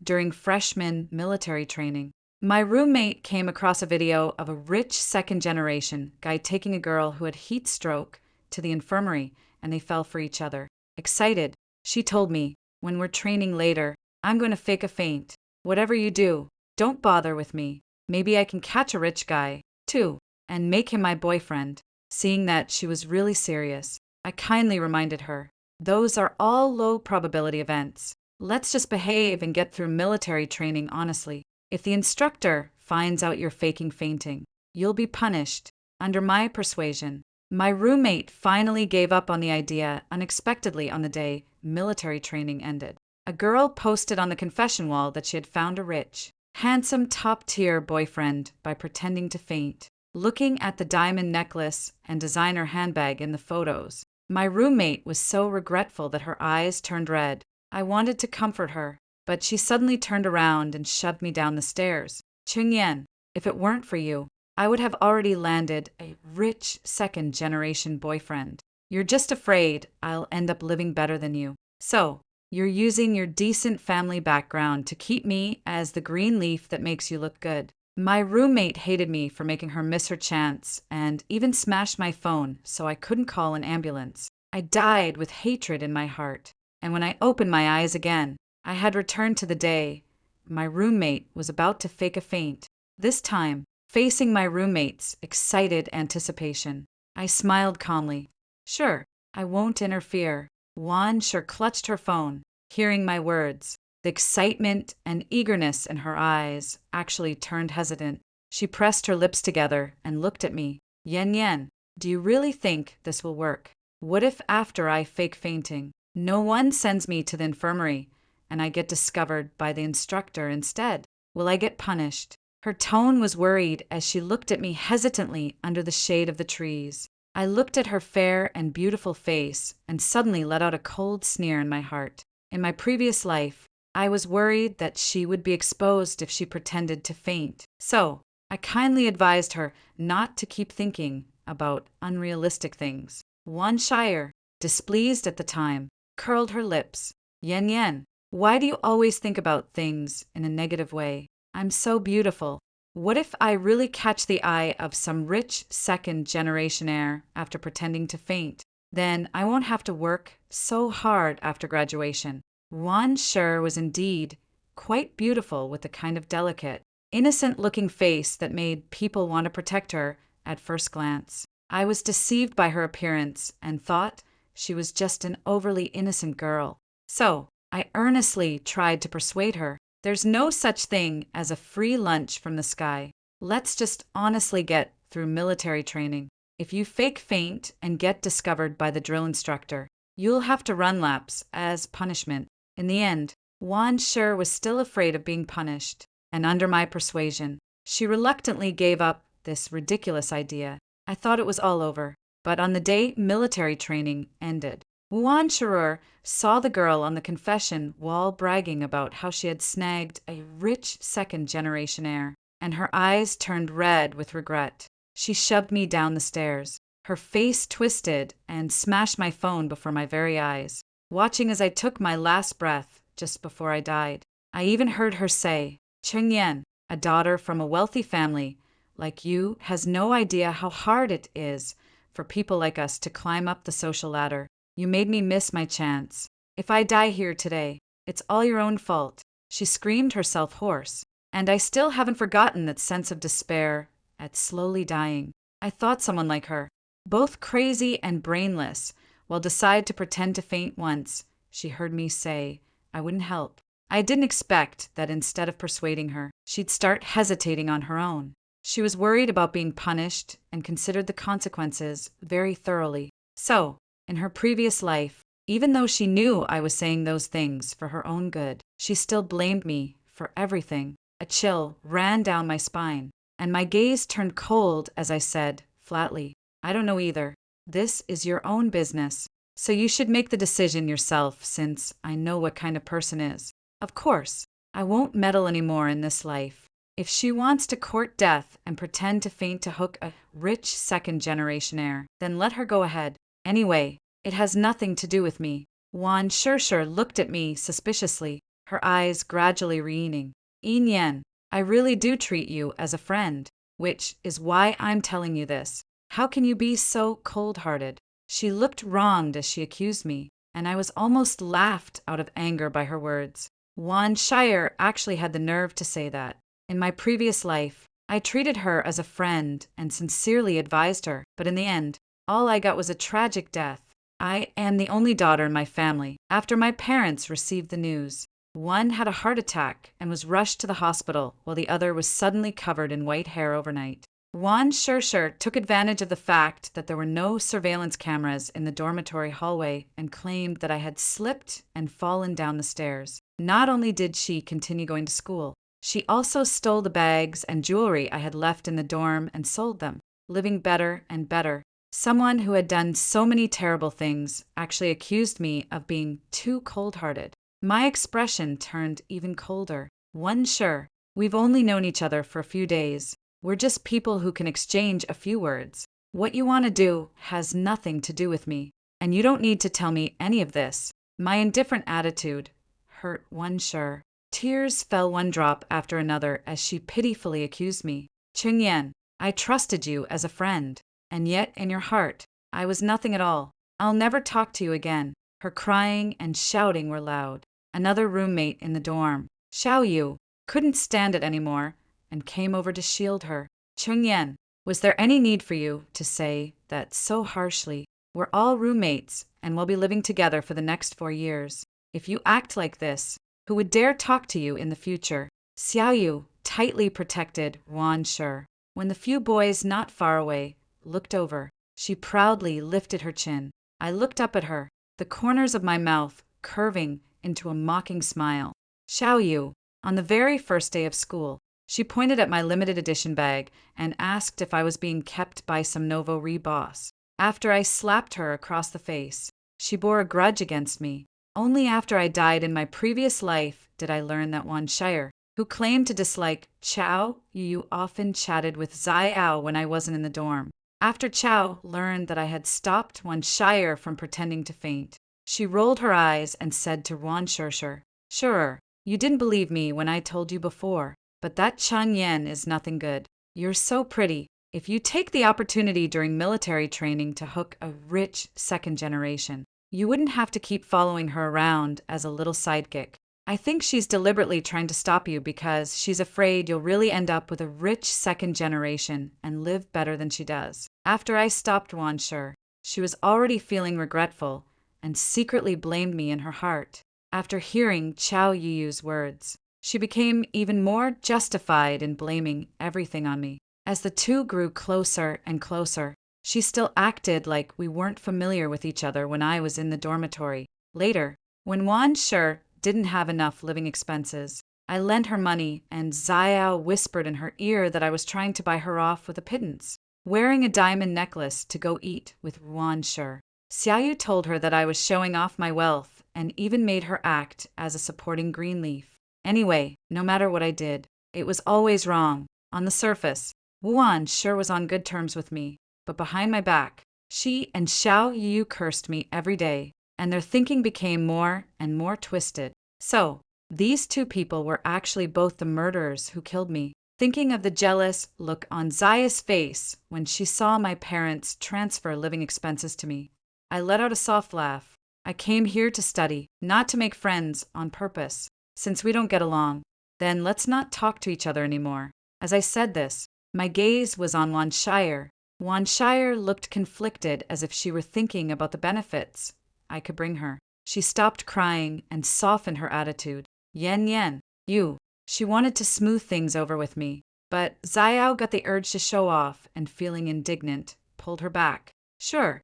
during freshman military training. My roommate came across a video of a rich second-generation guy taking a girl who had heat stroke to the infirmary, and they fell for each other. Excited, she told me, "When we're training later, I'm going to fake a faint. Whatever you do, don't bother with me. Maybe I can catch a rich guy, too, and make him my boyfriend." Seeing that she was really serious, I kindly reminded her, "Those are all low-probability events. Let's just behave and get through military training honestly. If the instructor finds out you're faking fainting, you'll be punished." Under my persuasion, my roommate finally gave up on the idea unexpectedly on the day military training ended. A girl posted on the confession wall that she had found a rich, handsome, top-tier boyfriend by pretending to faint. Looking at the diamond necklace and designer handbag in the photos, my roommate was so regretful that her eyes turned red. I wanted to comfort her, but she suddenly turned around and shoved me down the stairs. "Chungyen, if it weren't for you, I would have already landed a rich second-generation boyfriend. You're just afraid I'll end up living better than you. So, you're using your decent family background to keep me as the green leaf that makes you look good." My roommate hated me for making her miss her chance and even smashed my phone so I couldn't call an ambulance. I died with hatred in my heart, and when I opened my eyes again, I had returned to the day my roommate was about to fake a faint. This time, facing my roommate's excited anticipation, I smiled calmly. "Sure, I won't interfere." Wan sure clutched her phone, hearing my words. The excitement and eagerness in her eyes actually turned hesitant. She pressed her lips together and looked at me. "Yen, do you really think this will work? What if after I fake fainting, no one sends me to the infirmary and I get discovered by the instructor instead? Will I get punished?" Her tone was worried as she looked at me hesitantly under the shade of the trees. I looked at her fair and beautiful face and suddenly let out a cold sneer in my heart. In my previous life, I was worried that she would be exposed if she pretended to faint. So, I kindly advised her not to keep thinking about unrealistic things. Wan Shire, displeased at the time, curled her lips. "Yen, why do you always think about things in a negative way? I'm so beautiful. What if I really catch the eye of some rich second-generation heir after pretending to faint? Then I won't have to work so hard after graduation." Wan Sher was indeed quite beautiful with a kind of delicate, innocent-looking face that made people want to protect her at first glance. I was deceived by her appearance and thought she was just an overly innocent girl. So, I earnestly tried to persuade her. "There's no such thing as a free lunch from the sky. Let's just honestly get through military training. If you fake faint and get discovered by the drill instructor, you'll have to run laps as punishment." In the end, Wan Sher was still afraid of being punished, and under my persuasion, she reluctantly gave up this ridiculous idea. I thought it was all over, but on the day military training ended, Wan Sher saw the girl on the confession wall bragging about how she had snagged a rich second-generation heir, and her eyes turned red with regret. She shoved me down the stairs. Her face twisted and smashed my phone before my very eyes, watching as I took my last breath just before I died. I even heard her say, "Chungyen, a daughter from a wealthy family like you has no idea how hard it is for people like us to climb up the social ladder. You made me miss my chance. If I die here today, it's all your own fault." She screamed herself hoarse, and I still haven't forgotten that sense of despair at slowly dying. I thought someone like her, both crazy and brainless, will decide to pretend to faint once she heard me say I wouldn't help. I didn't expect that instead of persuading her, she'd start hesitating on her own. She was worried about being punished and considered the consequences very thoroughly. So, in her previous life, even though she knew I was saying those things for her own good, she still blamed me for everything. A chill ran down my spine, and my gaze turned cold as I said, flatly, "I don't know either. This is your own business, so you should make the decision yourself since I know what kind of person is. Of course, I won't meddle anymore in this life. If she wants to court death and pretend to faint to hook a rich second-generation heir, then let her go ahead. Anyway, it has nothing to do with me." Wan Sher looked at me suspiciously. her eyes gradually reening. Yin, I really do treat you as a friend, which is why I'm telling you this. How can you be so cold-hearted? She looked wronged as she accused me, and I was almost laughed out of anger by her words. Juan Shire actually had the nerve to say that. In my previous life, I treated her as a friend and sincerely advised her, but in the end, all I got was a tragic death. I am the only daughter in my family. After my parents received the news, one had a heart attack and was rushed to the hospital, while the other was suddenly covered in white hair overnight. Juan Schercher took advantage of the fact that there were no surveillance cameras in the dormitory hallway and claimed that I had slipped and fallen down the stairs. Not only did she continue going to school, she also stole the bags and jewelry I had left in the dorm and sold them, living better and better. Someone who had done so many terrible things actually accused me of being too cold-hearted. My expression turned even colder. One sure, we've only known each other for a few days. We're just people who can exchange a few words. What you want to do has nothing to do with me, and you don't need to tell me any of this. My indifferent attitude hurt one sure. Tears fell one drop after another as she pitifully accused me. Chungyan, I trusted you as a friend, and yet in your heart, I was nothing at all. I'll never talk to you again. Her crying and shouting were loud. Another roommate in the dorm, Xiao Yu, couldn't stand it anymore and came over to shield her. Chungyan, was there any need for you to say that so harshly? We're all roommates and we'll be living together for the next 4 years. If you act like this, who would dare talk to you in the future? Xiao Yu tightly protected Wan Shi. When the few boys not far away looked over, she proudly lifted her chin. I looked up at her, the corners of my mouth curving into a mocking smile. Xiao Yu, on the very first day of school, she pointed at my limited edition bag and asked if I was being kept by some Novo boss. After I slapped her across the face, she bore a grudge against me. Only after I died in my previous life did I learn that Wan Shire, who claimed to dislike Chao Yu, often chatted with Xiao when I wasn't in the dorm. After Chao learned that I had stopped Wan Shire from pretending to faint, she rolled her eyes and said to Wan Schercher, "Sure, you didn't believe me when I told you before, but that Chen Yan is nothing good. You're so pretty. If you take the opportunity during military training to hook a rich second generation, you wouldn't have to keep following her around as a little sidekick. I think she's deliberately trying to stop you because she's afraid you'll really end up with a rich second generation and live better than she does." After I stopped Wan Shi, she was already feeling regretful and secretly blamed me in her heart. After hearing Chao Yu's words, she became even more justified in blaming everything on me. As the two grew closer and closer, she still acted like we weren't familiar with each other when I was in the dormitory. Later, when Wan Shi didn't have enough living expenses, I lent her money and Xiao whispered in her ear that I was trying to buy her off with a pittance, wearing a diamond necklace to go eat with Wan Shi. Xiaoyu told her that I was showing off my wealth and even made her act as a supporting green leaf. Anyway, no matter what I did, it was always wrong. On the surface, Wan sure was on good terms with me, but behind my back, she and Xiao Yu cursed me every day, and their thinking became more and more twisted. So, these two people were actually both the murderers who killed me. Thinking of the jealous look on Zaya's face when she saw my parents transfer living expenses to me, I let out a soft laugh. I came here to study, not to make friends on purpose. Since we don't get along, then let's not talk to each other anymore. As I said this, my gaze was on Wan Shire. Wan Shire looked conflicted as if she were thinking about the benefits I could bring her. She stopped crying and softened her attitude. Yen, you. She wanted to smooth things over with me, but Xiao got the urge to show off and feeling indignant, pulled her back. Sure,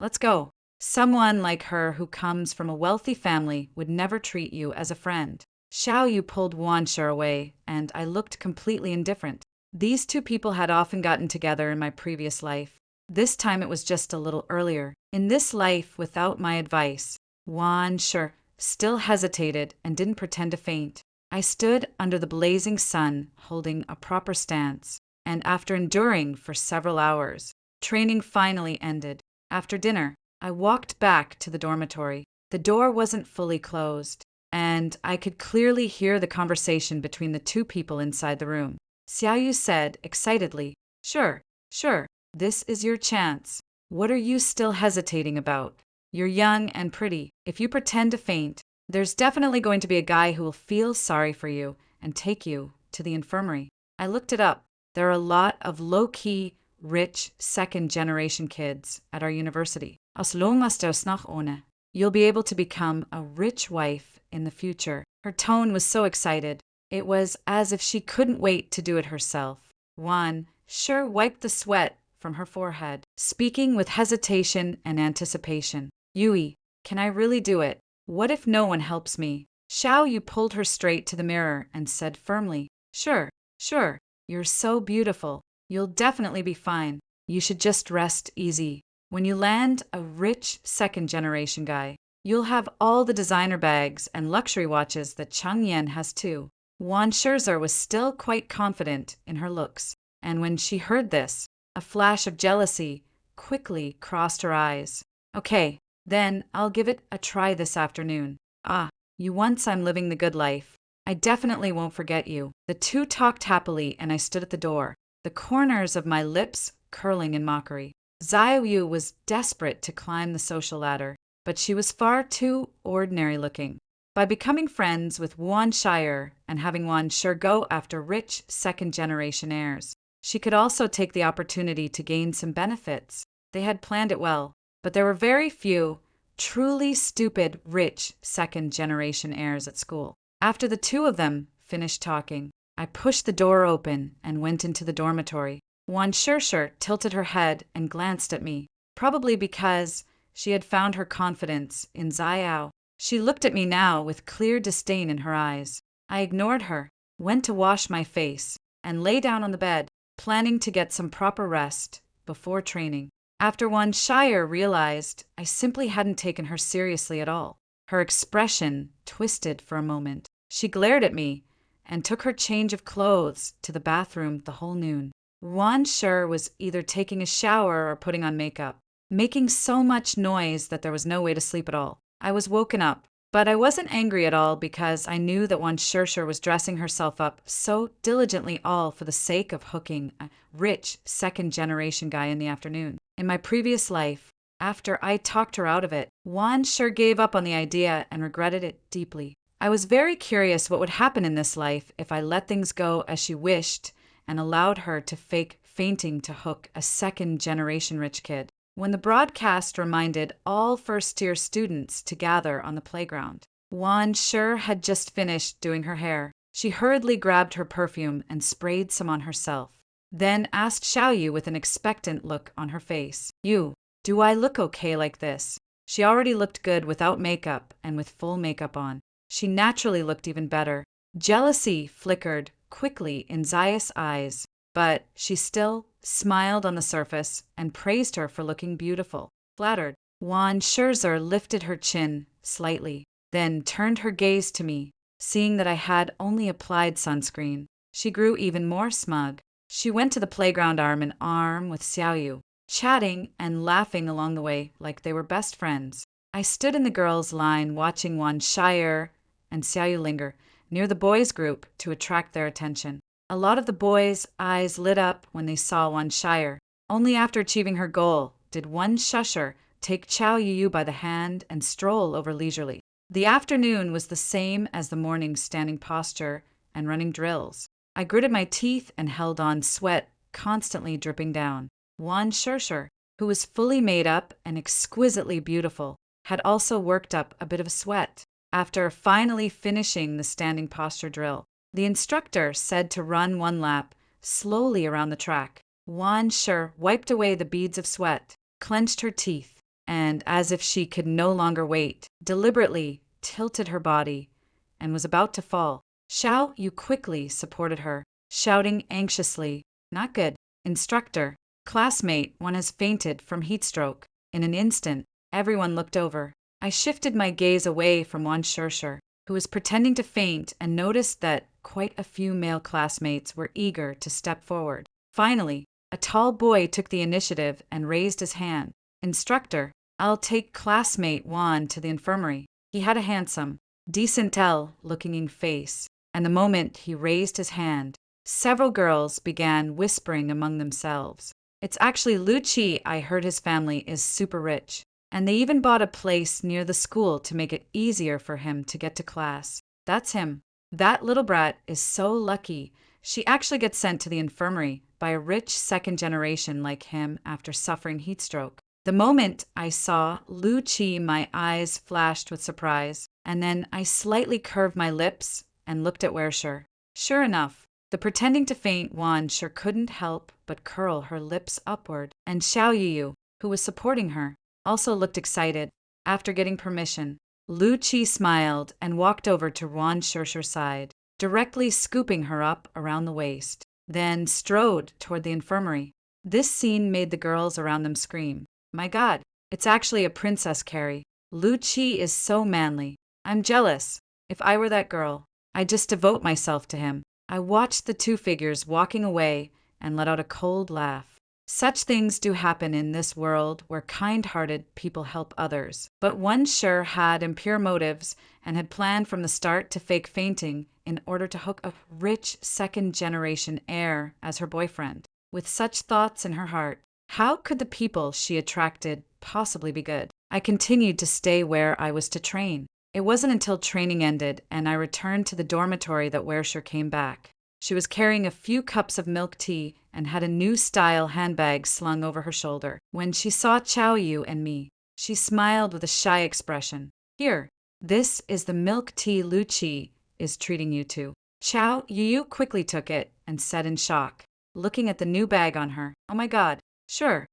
let's go. Someone like her who comes from a wealthy family would never treat you as a friend. Xiao Yu pulled Wan Shi away, and I looked completely indifferent. These two people had often gotten together in my previous life. This time it was just a little earlier. In this life, without my advice, Wan Shi still hesitated and didn't pretend to faint. I stood under the blazing sun, holding a proper stance, and after enduring for several hours, training finally ended. After dinner, I walked back to the dormitory. The door wasn't fully closed, and I could clearly hear the conversation between the two people inside the room. Xiaoyu said excitedly, "Sure, sure, this is your chance. What are you still hesitating about? You're young and pretty. If you pretend to faint, there's definitely going to be a guy who will feel sorry for you and take you to the infirmary." I looked it up. There are a lot of low-key, rich, second-generation kids at our university. As long as there's noch ohne. You'll be able to become a rich wife in the future. Her tone was so excited. It was as if she couldn't wait to do it herself. Wan sure wiped the sweat from her forehead, speaking with hesitation and anticipation. "Yui, can I really do it? What if no one helps me?" Xiaoyu pulled her straight to the mirror and said firmly, "Sure, sure. You're so beautiful. You'll definitely be fine. You should just rest easy. When you land a rich second-generation guy, you'll have all the designer bags and luxury watches that Chang Yan has too." Wan Scherzer was still quite confident in her looks, and when she heard this, a flash of jealousy quickly crossed her eyes. "Okay, then I'll give it a try this afternoon. Ah, you once I'm living the good life. I definitely won't forget you." The two talked happily, and I stood at the door, the corners of my lips curling in mockery. Xiaoyu was desperate to climb the social ladder, but she was far too ordinary looking. By becoming friends with Wan Shire and having Wan Sher go after rich second-generation heirs, she could also take the opportunity to gain some benefits. They had planned it well, but there were very few truly stupid rich second-generation heirs at school. After the two of them finished talking, I pushed the door open and went into the dormitory. Wan Sher tilted her head and glanced at me, probably because she had found her confidence in Xiao. She looked at me now with clear disdain in her eyes. I ignored her, went to wash my face, and lay down on the bed, planning to get some proper rest before training. After Wan Shire realized I simply hadn't taken her seriously at all, her expression twisted for a moment. She glared at me and took her change of clothes to the bathroom the whole noon. Wan Sher was either taking a shower or putting on makeup, making so much noise that there was no way to sleep at all. I was woken up, but I wasn't angry at all because I knew that Wan Sher was dressing herself up so diligently all for the sake of hooking a rich second-generation guy in the afternoon. In my previous life, after I talked her out of it, Wan Sher gave up on the idea and regretted it deeply. I was very curious what would happen in this life if I let things go as she wished and allowed her to fake fainting to hook a second-generation rich kid. When the broadcast reminded all first-year students to gather on the playground, Wan Sher had just finished doing her hair. She hurriedly grabbed her perfume and sprayed some on herself, then asked Xiaoyu with an expectant look on her face, "You, do I look okay like this?" She already looked good without makeup and with full makeup on. She naturally looked even better. Jealousy flickered quickly in Xia's eyes, but she still smiled on the surface and praised her for looking beautiful. Flattered, Wan Scherzer lifted her chin slightly, then turned her gaze to me. Seeing that I had only applied sunscreen, she grew even more smug. She went to the playground arm in arm with Xiaoyu, chatting and laughing along the way like they were best friends. I stood in the girls' line watching Wan Shire and Xiaoyu linger near the boys' group to attract their attention. A lot of the boys' eyes lit up when they saw Wan Shire. Only after achieving her goal did one shusher take Xiaoyu by the hand and stroll over leisurely. The afternoon was the same as the morning's standing posture and running drills. I gritted my teeth and held on, sweat constantly dripping down. Wan Scher, who was fully made up and exquisitely beautiful, had also worked up a bit of sweat. After finally finishing the standing posture drill, the instructor said to run one lap slowly around the track. Wan Sher wiped away the beads of sweat, clenched her teeth, and, as if she could no longer wait, deliberately tilted her body and was about to fall. Xiaoyu quickly supported her, shouting anxiously, "Not good. Instructor, classmate, one has fainted from heat stroke." In an instant, everyone looked over. I shifted my gaze away from Wan Scher, who was pretending to faint, and noticed that quite a few male classmates were eager to step forward. Finally, a tall boy took the initiative and raised his hand. "Instructor, I'll take classmate Wan to the infirmary." He had a handsome, decent tell looking face, and the moment he raised his hand, several girls began whispering among themselves. It's actually Lucci. I heard his family is super rich, and they even bought a place near the school to make it easier for him to get to class. That's him. That little brat is so lucky. She actually gets sent to the infirmary by a rich second generation like him after suffering heat stroke. The moment I saw Lucci, my eyes flashed with surprise, and then I slightly curved my lips and looked at Wersher. Sure enough, the pretending to faint Wan sure couldn't help but curl her lips upward, and Xiao Yu, who was supporting her, also looked excited. After getting permission, Lu Qi smiled and walked over to Wan Shersher's side, directly scooping her up around the waist, then strode toward the infirmary. This scene made the girls around them scream. My God, it's actually a princess, Carrie. Lu Qi is so manly. I'm jealous. If I were that girl, I'd just devote myself to him. I watched the two figures walking away and let out a cold laugh. Such things do happen in this world where kind-hearted people help others. But one sure had impure motives and had planned from the start to fake fainting in order to hook a rich second-generation heir as her boyfriend. With such thoughts in her heart, how could the people she attracted possibly be good? I continued to stay where I was to train. It wasn't until training ended and I returned to the dormitory that Wersher came back. She was carrying a few cups of milk tea and had a new style handbag slung over her shoulder. When she saw Xiao Yu and me, she smiled with a shy expression. Here, this is the milk tea Lu Qi is treating you to. Xiao Yu quickly took it and said in shock, looking at the new bag on her. Oh my God, sure.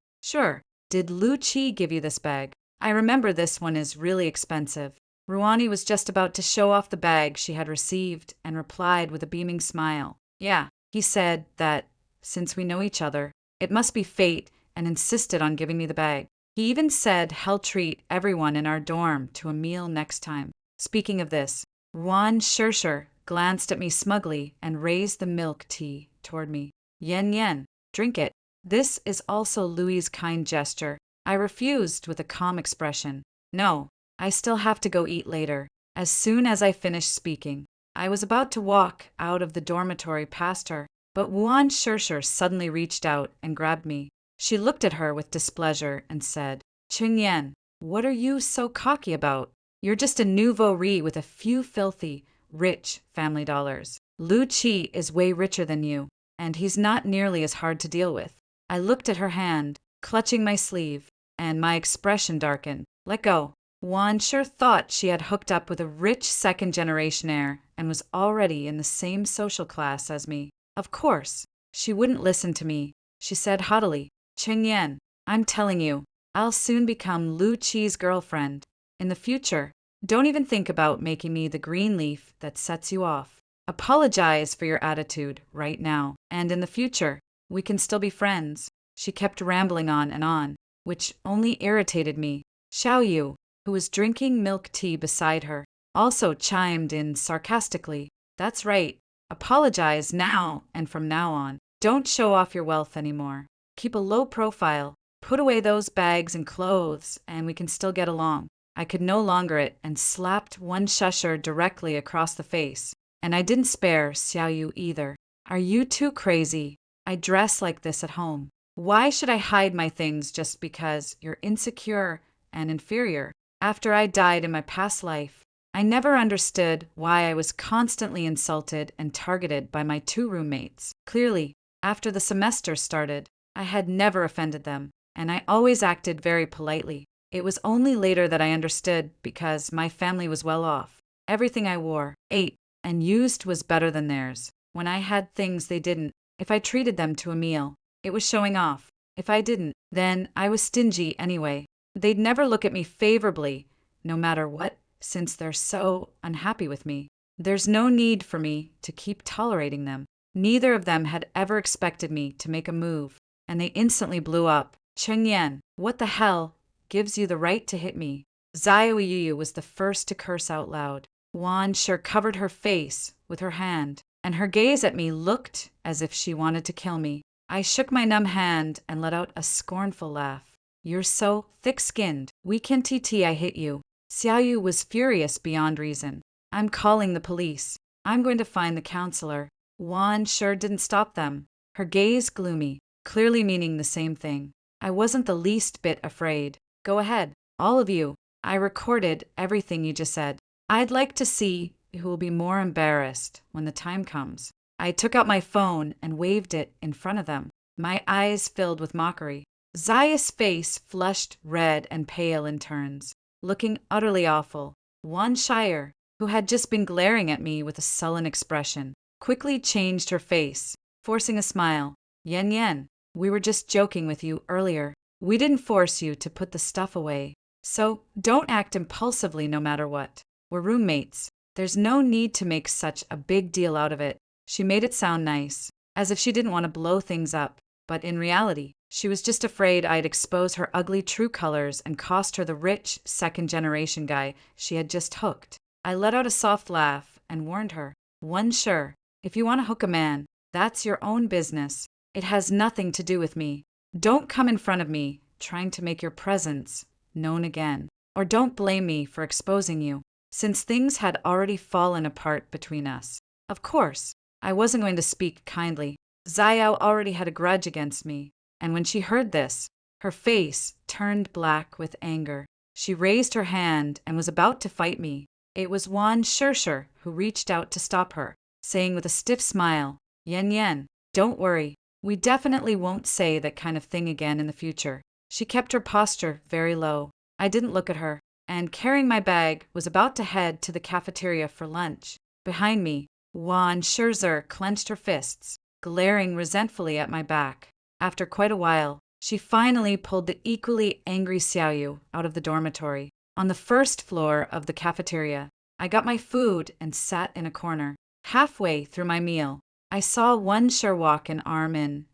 Did Lu Qi give you this bag? I remember this one is really expensive. Ruani was just about to show off the bag she had received and replied with a beaming smile. Yeah, he said that, since we know each other, it must be fate and insisted on giving me the bag. He even said he'll treat everyone in our dorm to a meal next time. Speaking of this, Wan Shersher glanced at me smugly and raised the milk tea toward me. Yen, drink it. This is also Louis's kind gesture. I refused with a calm expression. No, I still have to go eat later. As soon as I finished speaking, I was about to walk out of the dormitory past her, but Wan Shersher suddenly reached out and grabbed me. She looked at her with displeasure and said, Chengyan, what are you so cocky about? You're just a nouveau riche with a few filthy, rich family dollars. Lu Qi is way richer than you, and he's not nearly as hard to deal with. I looked at her hand, clutching my sleeve, and my expression darkened. Let go. Wan sure thought she had hooked up with a rich second-generation heir and was already in the same social class as me. Of course, she wouldn't listen to me. She said haughtily, Chengyan, I'm telling you, I'll soon become Lu Qi's girlfriend. In the future, don't even think about making me the green leaf that sets you off. Apologize for your attitude right now, and in the future, we can still be friends. She kept rambling on, which only irritated me. Xiao Yu, who was drinking milk tea beside her, also chimed in sarcastically. That's right. Apologize now and from now on. Don't show off your wealth anymore. Keep a low profile. Put away those bags and clothes, and we can still get along. I could no longer it and slapped one shusher directly across the face. And I didn't spare Xiao Yu either. Are you too crazy? I dress like this at home. Why should I hide my things just because you're insecure and inferior? After I died in my past life, I never understood why I was constantly insulted and targeted by my two roommates. Clearly, after the semester started, I had never offended them, and I always acted very politely. It was only later that I understood because my family was well off. Everything I wore, ate, and used was better than theirs. When I had things they didn't, if I treated them to a meal, it was showing off. If I didn't, then I was stingy anyway. They'd never look at me favorably, no matter what, since they're so unhappy with me. There's no need for me to keep tolerating them. Neither of them had ever expected me to make a move, and they instantly blew up. Chengyan, what the hell gives you the right to hit me? Xiao Yu was the first to curse out loud. Wan sure covered her face with her hand, and her gaze at me looked as if she wanted to kill me. I shook my numb hand and let out a scornful laugh. You're so thick-skinned. Weekend TT I hit you. Xiao Yu was furious beyond reason. I'm calling the police. I'm going to find the counselor. Juan sure didn't stop them. Her gaze gloomy, clearly meaning the same thing. I wasn't the least bit afraid. Go ahead, all of you. I recorded everything you just said. I'd like to see who will be more embarrassed when the time comes. I took out my phone and waved it in front of them, my eyes filled with mockery. Zaya's face flushed red and pale in turns, looking utterly awful. Juan Shire, who had just been glaring at me with a sullen expression, quickly changed her face, forcing a smile. Yen, we were just joking with you earlier. We didn't force you to put the stuff away. So don't act impulsively no matter what. We're roommates. There's no need to make such a big deal out of it. She made it sound nice, as if she didn't want to blow things up. But in reality, she was just afraid I'd expose her ugly true colors and cost her the rich second-generation guy she had just hooked. I let out a soft laugh and warned her, "One sure, if you want to hook a man, that's your own business. It has nothing to do with me. Don't come in front of me trying to make your presence known again. Or don't blame me for exposing you, since things had already fallen apart between us." Of course, I wasn't going to speak kindly. Zaya already had a grudge against me, and when she heard this, her face turned black with anger. She raised her hand and was about to fight me. It was Juan Shershur who reached out to stop her, saying with a stiff smile, Yen, don't worry. We definitely won't say that kind of thing again in the future." She kept her posture very low. I didn't look at her, and carrying my bag, was about to head to the cafeteria for lunch. Behind me, Juan Scherzer clenched her fists, glaring resentfully at my back. After quite a while, she finally pulled the equally angry Xiaoyu out of the dormitory. On the first floor of the cafeteria, I got my food and sat in a corner. Halfway through my meal, I saw Wen Sher walk in arm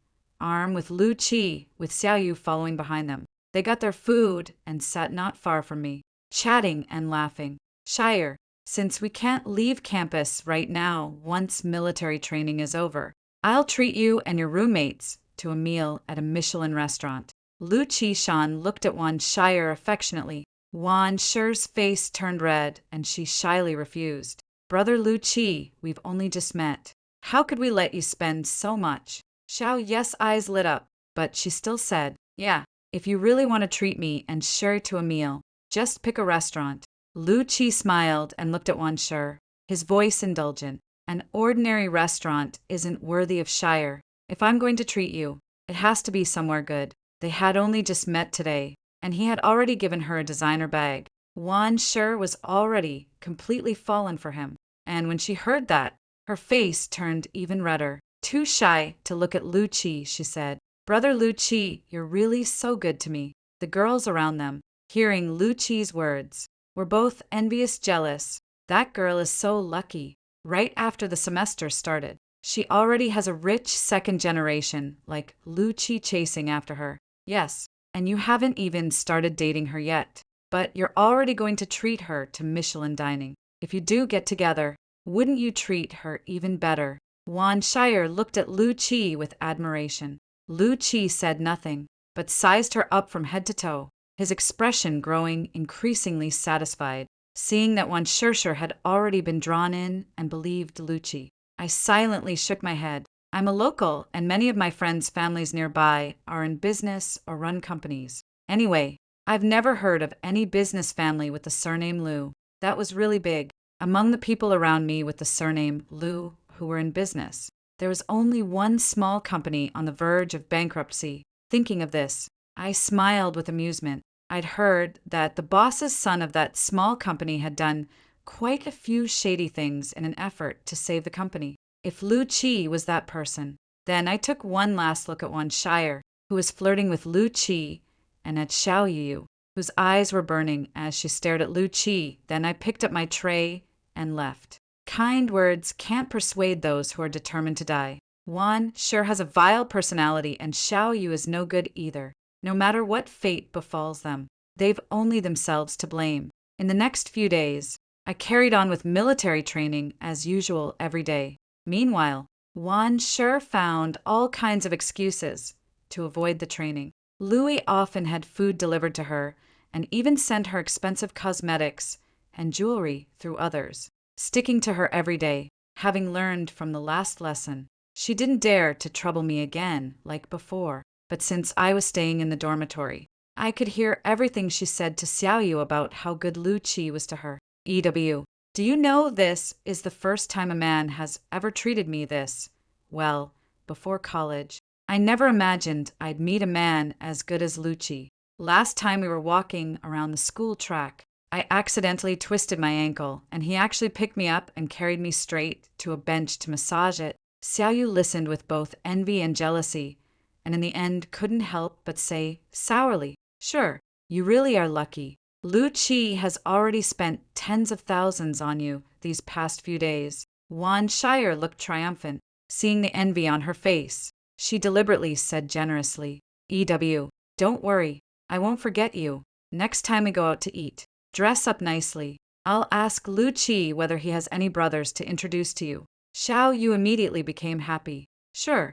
with Lu Qi, with Xiaoyu following behind them. They got their food and sat not far from me, chatting and laughing. "Shire, since we can't leave campus right now once military training is over, I'll treat you and your roommates to a meal at a Michelin restaurant." Lu Qi-shan looked at Wan Shire affectionately. Wan Sher's face turned red, and she shyly refused. "Brother Lu Qi, we've only just met. How could we let you spend so much?" Xiao Yes' eyes lit up, but she still said, "Yeah, if you really want to treat me and Sher to a meal, just pick a restaurant." Lu Qi smiled and looked at Wan Sher, his voice indulgent. "An ordinary restaurant isn't worthy of Shire. If I'm going to treat you, it has to be somewhere good." They had only just met today, and he had already given her a designer bag. Wan Sher was already completely fallen for him, and when she heard that, her face turned even redder. "Too shy to look at Lu Qi," she said. "Brother Lu Qi, you're really so good to me." The girls around them, hearing Lu Qi's words, were both envious jealous. "That girl is so lucky. Right after the semester started, she already has a rich second generation like Lu Qi chasing after her. Yes, and you haven't even started dating her yet, but you're already going to treat her to Michelin dining. If you do get together, wouldn't you treat her even better?" Wan Shire looked at Lu Qi with admiration. Lu Qi said nothing, but sized her up from head to toe, his expression growing increasingly satisfied, seeing that Wan Shershur had already been drawn in and believed Lu Qi. I silently shook my head. I'm a local, and many of my friends' families nearby are in business or run companies. Anyway, I've never heard of any business family with the surname Lu. That was really big. Among the people around me with the surname Lu who were in business, there was only one small company on the verge of bankruptcy. Thinking of this, I smiled with amusement. I'd heard that the boss's son of that small company had done quite a few shady things in an effort to save the company. If Lu Qi was that person, then I took one last look at Wan Shire, who was flirting with Lu Qi, and at Xiao Yu, whose eyes were burning as she stared at Lu Qi. Then I picked up my tray and left. Kind words can't persuade those who are determined to die. Wan sure has a vile personality, and Xiao Yu is no good either. No matter what fate befalls them, they've only themselves to blame. In the next few days, I carried on with military training as usual every day. Meanwhile, Wan sure found all kinds of excuses to avoid the training. Louis often had food delivered to her and even sent her expensive cosmetics and jewelry through others. sticking to her every day, having learned from the last lesson. She didn't dare to trouble me again like before, but since I was staying in the dormitory, I could hear everything she said to Xiaoyu about how good Lu Qi was to her. EW. Do you know this is the first time a man has ever treated me this well before college? I never imagined I'd meet a man as good as Lu Qi. Last time we were walking around the school track, I accidentally twisted my ankle, and he actually picked me up and carried me straight to a bench to massage it. Xiaoyu listened with both envy and jealousy, and in the end couldn't help but say sourly, "Sure, you really are lucky. Lu Qi has already spent tens of thousands on you these past few days." Wan Shire looked triumphant, seeing the envy on her face. She deliberately said generously, "EW, don't worry, I won't forget you. Next time we go out to eat, dress up nicely. I'll ask Lu Qi whether he has any brothers to introduce to you." Xiao Yu immediately became happy. Sure,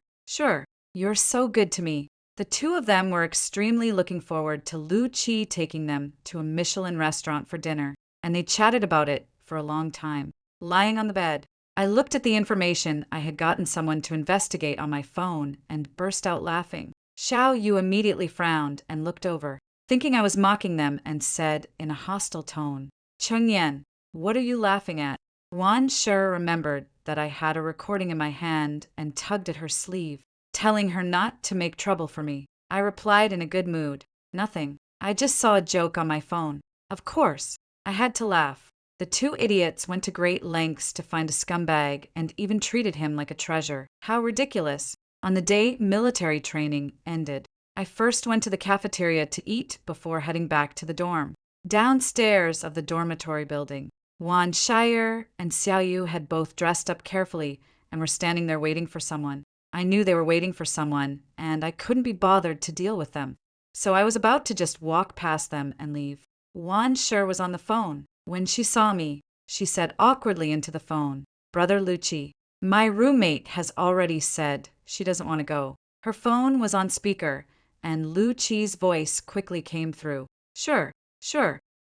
you're so good to me." The two of them were extremely looking forward to Lu Qi taking them to a Michelin restaurant for dinner, and they chatted about it for a long time. Lying on the bed, I looked at the information I had gotten someone to investigate on my phone and burst out laughing. Xiao Yu immediately frowned and looked over, thinking I was mocking them, and said in a hostile tone, "Cheng Yan, what are you laughing at?" Wan Sure remembered that I had a recording in my hand and tugged at her sleeve, telling her not to make trouble for me. I replied in a good mood, "Nothing. I just saw a joke on my phone." Of course, I had to laugh. The two idiots went to great lengths to find a scumbag and even treated him like a treasure. How ridiculous. On the day military training ended, I first went to the cafeteria to eat before heading back to the dorm. Downstairs of the dormitory building, Wan Shire and Xiaoyu had both dressed up carefully and were standing there waiting for someone. I knew they were waiting for someone, and I couldn't be bothered to deal with them. So I was about to just walk past them and leave. Wan Shire was on the phone. When she saw me, she said awkwardly into the phone, "Brother Lu Qi, my roommate has already said she doesn't want to go." Her phone was on speaker, and Lu Qi's voice quickly came through. Sure.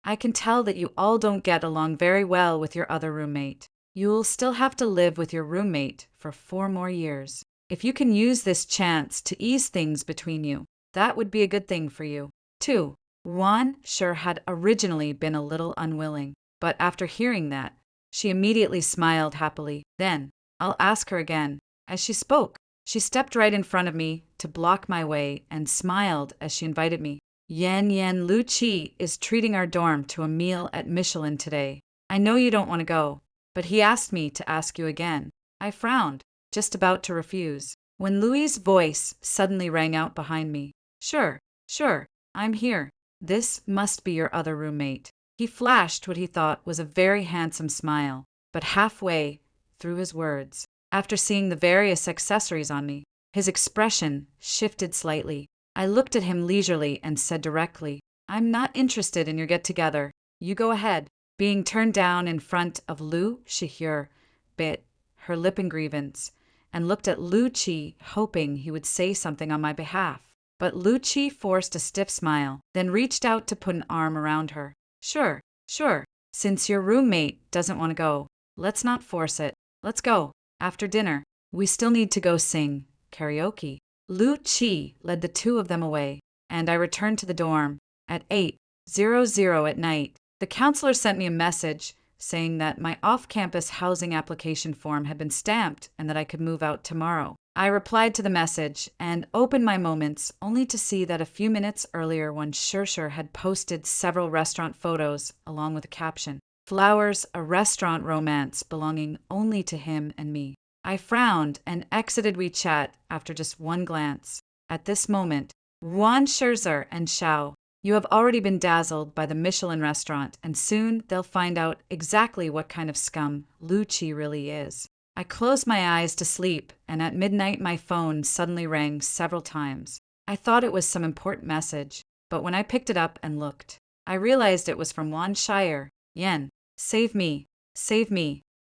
I can tell that you all don't get along very well with your other roommate. You'll still have to live with your roommate for 4 more years. If you can use this chance to ease things between you, that would be a good thing for you." 2. Wan Sure had originally been a little unwilling, but after hearing that, she immediately smiled happily. "Then, I'll ask her again." As she spoke, she stepped right in front of me to block my way and smiled as she invited me. Yan Lu Qi is treating our dorm to a meal at Michelin today. I know you don't want to go, but he asked me to ask you again." I frowned, just about to refuse, when Louis's voice suddenly rang out behind me. Sure, I'm here. This must be your other roommate." He flashed what he thought was a very handsome smile, but halfway through his words, after seeing the various accessories on me, his expression shifted slightly. I looked at him leisurely and said directly, "I'm not interested in your get-together. You go ahead." Being turned down in front of Lu Shihyur bit her lip in grievance and looked at Lu Qi, hoping he would say something on my behalf. But Lu Qi forced a stiff smile, then reached out to put an arm around her. Sure. Since your roommate doesn't want to go, let's not force it. Let's go. After dinner, we still need to go sing karaoke." Lu Qi led the two of them away, and I returned to the dorm. At 8:00 at night, the counselor sent me a message saying that my off-campus housing application form had been stamped and that I could move out tomorrow. I replied to the message and opened my moments only to see that a few minutes earlier Wan Sure had posted several restaurant photos along with a caption, "Flowers, a restaurant romance belonging only to him and me." I frowned and exited WeChat after just one glance. At this moment, Wan Scherzer and Xiao, you have already been dazzled by the Michelin restaurant, and soon they'll find out exactly what kind of scum Lu Qi really is. I closed my eyes to sleep, and at midnight my phone suddenly rang several times. I thought it was some important message, but when I picked it up and looked, I realized it was from Wan Shire. "Yan, save me.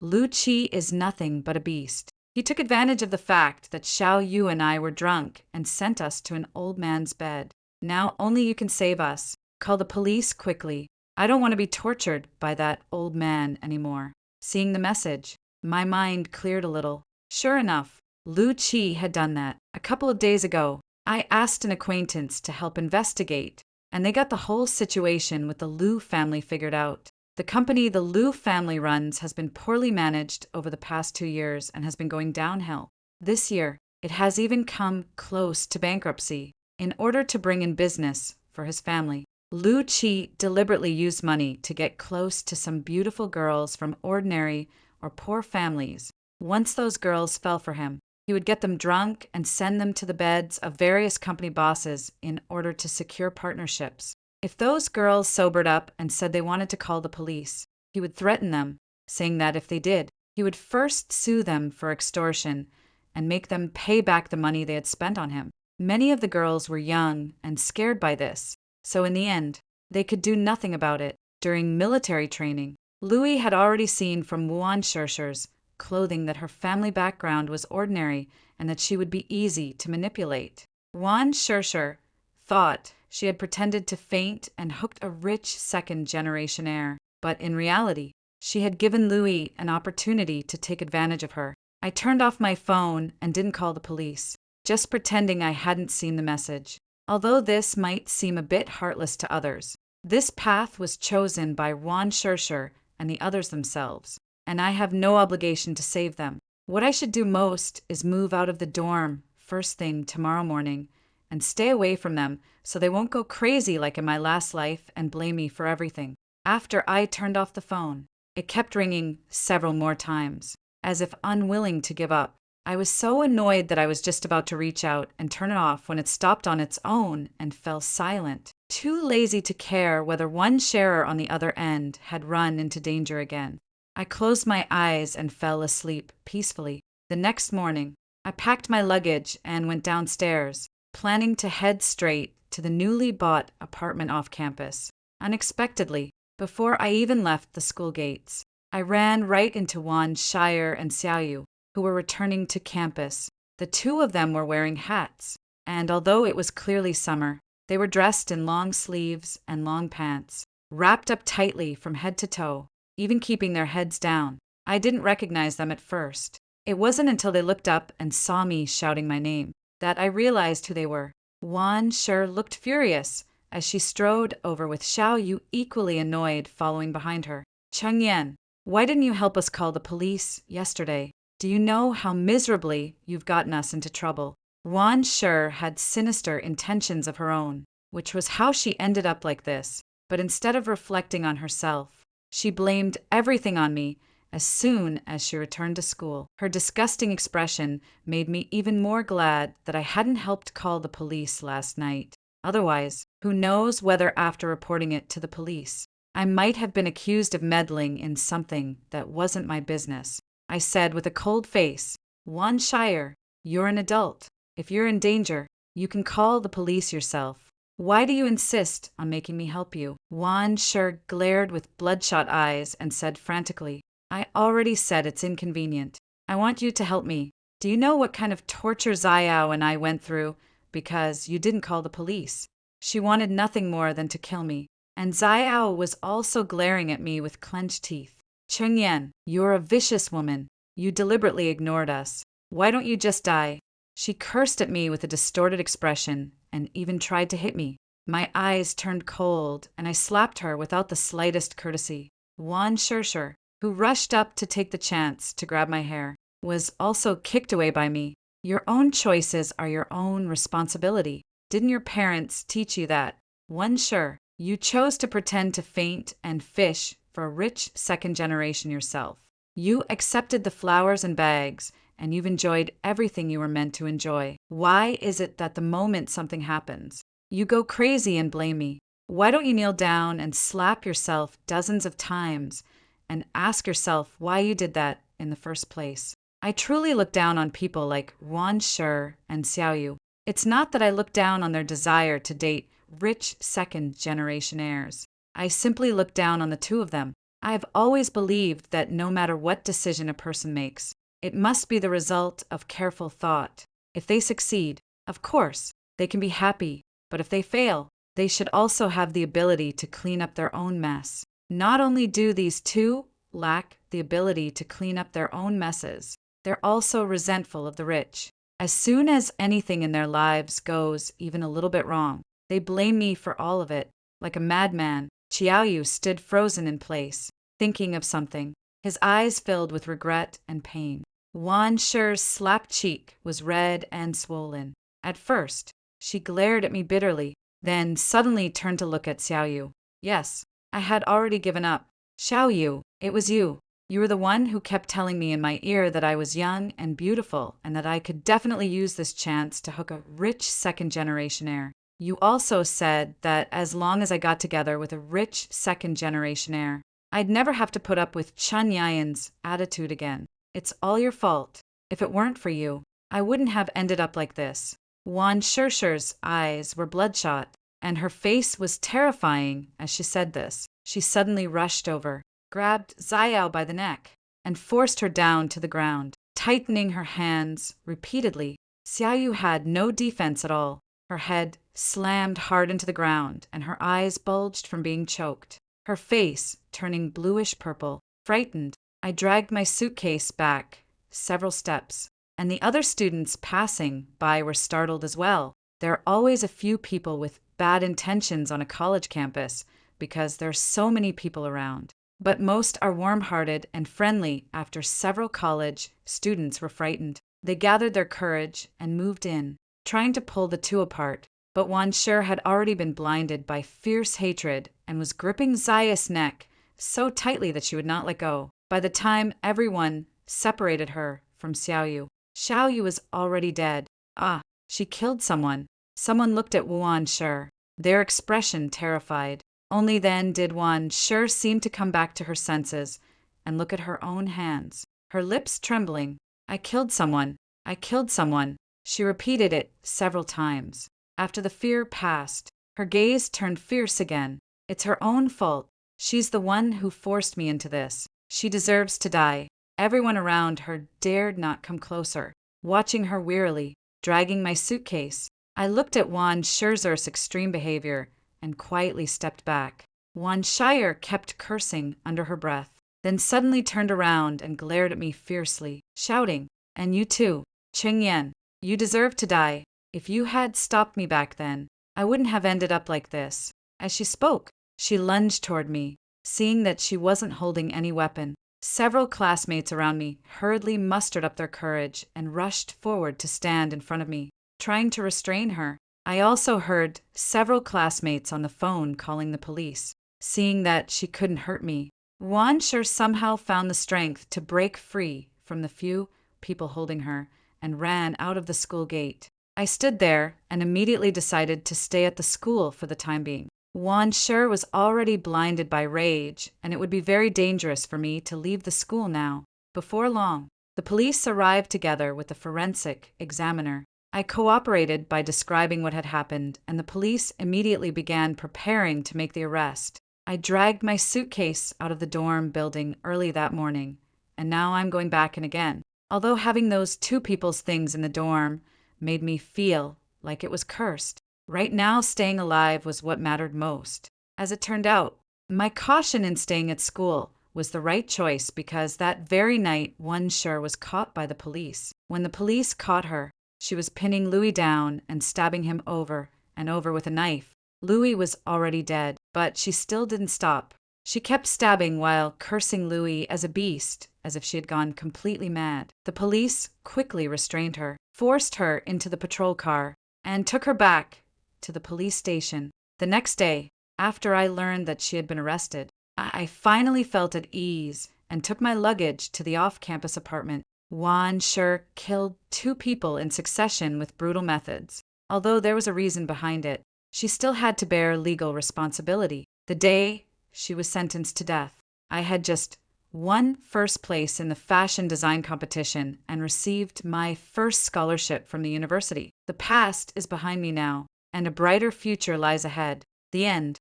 Lu Qi is nothing but a beast. He took advantage of the fact that Xiao Yu and I were drunk and sent us to an old man's bed. Now only you can save us. Call the police quickly. I don't want to be tortured by that old man anymore." Seeing the message, my mind cleared a little. Sure enough, Lu Chi had done that. A couple of days ago, I asked an acquaintance to help investigate, and they got the whole situation with the Lu family figured out. The company the Lu family runs has been poorly managed over the past 2 years and has been going downhill. This year, it has even come close to bankruptcy. In order to bring in business for his family, Lu Chi deliberately used money to get close to some beautiful girls from ordinary or poor families. Once those girls fell for him, he would get them drunk and send them to the beds of various company bosses in order to secure partnerships. If those girls sobered up and said they wanted to call the police, he would threaten them, saying that if they did, he would first sue them for extortion and make them pay back the money they had spent on him. Many of the girls were young and scared by this, so in the end, they could do nothing about it. During military training, Louis had already seen from Wan Shershur's clothing that her family background was ordinary and that she would be easy to manipulate. Wan Shershur thought she had pretended to faint and hooked a rich second-generation heir, but in reality, she had given Louis an opportunity to take advantage of her. I turned off my phone and didn't call the police, just pretending I hadn't seen the message. Although this might seem a bit heartless to others, this path was chosen by Wan Shershur and the others themselves, and I have no obligation to save them. What I should do most is move out of the dorm first thing tomorrow morning and stay away from them so they won't go crazy like in my last life and blame me for everything. After I turned off the phone, it kept ringing several more times, as if unwilling to give up. I was so annoyed that I was just about to reach out and turn it off when it stopped on its own and fell silent, too lazy to care whether one sharer on the other end had run into danger again. I closed my eyes and fell asleep peacefully. The next morning, I packed my luggage and went downstairs, planning to head straight to the newly bought apartment off campus. Unexpectedly, before I even left the school gates, I ran right into Wan Shire and Xiaoyu, who were returning to campus. The two of them were wearing hats, and although it was clearly summer, they were dressed in long sleeves and long pants, wrapped up tightly from head to toe, even keeping their heads down. I didn't recognize them at first. It wasn't until they looked up and saw me shouting my name that I realized who they were. Wan Sher looked furious as she strode over with Xiaoyu equally annoyed following behind her. Cheng Yan, why didn't you help us call the police yesterday? Do you know how miserably you've gotten us into trouble? Wan Sher had sinister intentions of her own, which was how she ended up like this. But instead of reflecting on herself, she blamed everything on me as soon as she returned to school. Her disgusting expression made me even more glad that I hadn't helped call the police last night. Otherwise, who knows whether after reporting it to the police, I might have been accused of meddling in something that wasn't my business. I said with a cold face, Wan Shire, you're an adult. If you're in danger, you can call the police yourself. Why do you insist on making me help you? Wan Shir glared with bloodshot eyes and said frantically, I already said it's inconvenient. I want you to help me. Do you know what kind of torture Zayao and I went through because you didn't call the police? She wanted nothing more than to kill me. And Zayao was also glaring at me with clenched teeth. Cheng Yan, you're a vicious woman. You deliberately ignored us. Why don't you just die? She cursed at me with a distorted expression and even tried to hit me. My eyes turned cold and I slapped her without the slightest courtesy. Wan Shershur, who rushed up to take the chance to grab my hair, was also kicked away by me. Your own choices are your own responsibility. Didn't your parents teach you that? Wan Sher, you chose to pretend to faint and fish for a rich second generation yourself. You accepted the flowers and bags, and you've enjoyed everything you were meant to enjoy. Why is it that the moment something happens, you go crazy and blame me? Why don't you kneel down and slap yourself dozens of times and ask yourself why you did that in the first place? I truly look down on people like Wan Sher and Xiaoyu. It's not that I look down on their desire to date rich second-generation heirs. I simply look down on the two of them. I have always believed that no matter what decision a person makes, it must be the result of careful thought. If they succeed, of course, they can be happy, but if they fail, they should also have the ability to clean up their own mess. Not only do these two lack the ability to clean up their own messes. They're also resentful of the rich. As soon as anything in their lives goes even a little bit wrong, they blame me for all of it. Like a madman, Xiaoyu stood frozen in place, thinking of something, his eyes filled with regret and pain. Wan Shi's slapped cheek was red and swollen. At first, she glared at me bitterly, then suddenly turned to look at Xiaoyu. Yes, I had already given up. Xiaoyu, it was you. You were the one who kept telling me in my ear that I was young and beautiful and that I could definitely use this chance to hook a rich second-generation heir. You also said that as long as I got together with a rich second-generation heir, I'd never have to put up with Chun Yayan's attitude again. It's all your fault. If it weren't for you, I wouldn't have ended up like this. Wan Shi's eyes were bloodshot, and her face was terrifying as she said this. She suddenly rushed over, grabbed Xiao by the neck, and forced her down to the ground, tightening her hands repeatedly. Xiaoyu had no defense at all. Her head slammed hard into the ground, and her eyes bulged from being choked, her face turning bluish-purple. Frightened, I dragged my suitcase back several steps, and the other students passing by were startled as well. There are always a few people with bad intentions on a college campus because there are so many people around. But most are warm-hearted and friendly. After several college students were frightened, they gathered their courage and moved in, trying to pull the two apart. But Wan Shi had already been blinded by fierce hatred and was gripping Zaya's neck so tightly that she would not let go. By the time everyone separated her from Xiaoyu, Xiaoyu was already dead. Ah, she killed someone. Someone looked at Wan Shi, their expression terrified. Only then did Wan Shi seem to come back to her senses and look at her own hands, her lips trembling. I killed someone. I killed someone. She repeated it several times. After the fear passed, her gaze turned fierce again. It's her own fault. She's the one who forced me into this. She deserves to die. Everyone around her dared not come closer, watching her wearily, dragging my suitcase. I looked at Wan Shi's extreme behavior and quietly stepped back. Wan Shi kept cursing under her breath, then suddenly turned around and glared at me fiercely, shouting, "And you too, Qing Yan, you deserve to die. If you had stopped me back then, I wouldn't have ended up like this." As she spoke, she lunged toward me, seeing that she wasn't holding any weapon. Several classmates around me hurriedly mustered up their courage and rushed forward to stand in front of me, trying to restrain her. I also heard several classmates on the phone calling the police. Seeing that she couldn't hurt me, Wan Shi somehow found the strength to break free from the few people holding her and ran out of the school gate. I stood there and immediately decided to stay at the school for the time being. Wan Shi was already blinded by rage, and it would be very dangerous for me to leave the school now. Before long, the police arrived together with the forensic examiner. I cooperated by describing what had happened, and the police immediately began preparing to make the arrest. I dragged my suitcase out of the dorm building early that morning, and now I'm going back in again. Although having those two people's things in the dorm made me feel like it was cursed, right now staying alive was what mattered most. As it turned out, my caution in staying at school was the right choice because that very night Wan Shi was caught by the police. When the police caught her, she was pinning Louis down and stabbing him over and over with a knife. Louis was already dead, but she still didn't stop. She kept stabbing while cursing Louis as a beast, as if she had gone completely mad. The police quickly restrained her, forced her into the patrol car, and took her back to the police station. The next day, after I learned that she had been arrested, I finally felt at ease and took my luggage to the off-campus apartment. Wan Shi killed two people in succession with brutal methods. Although there was a reason behind it, she still had to bear legal responsibility. The day she was sentenced to death, I had just won first place in the fashion design competition and received my first scholarship from the university. The past is behind me now, and a brighter future lies ahead. The end.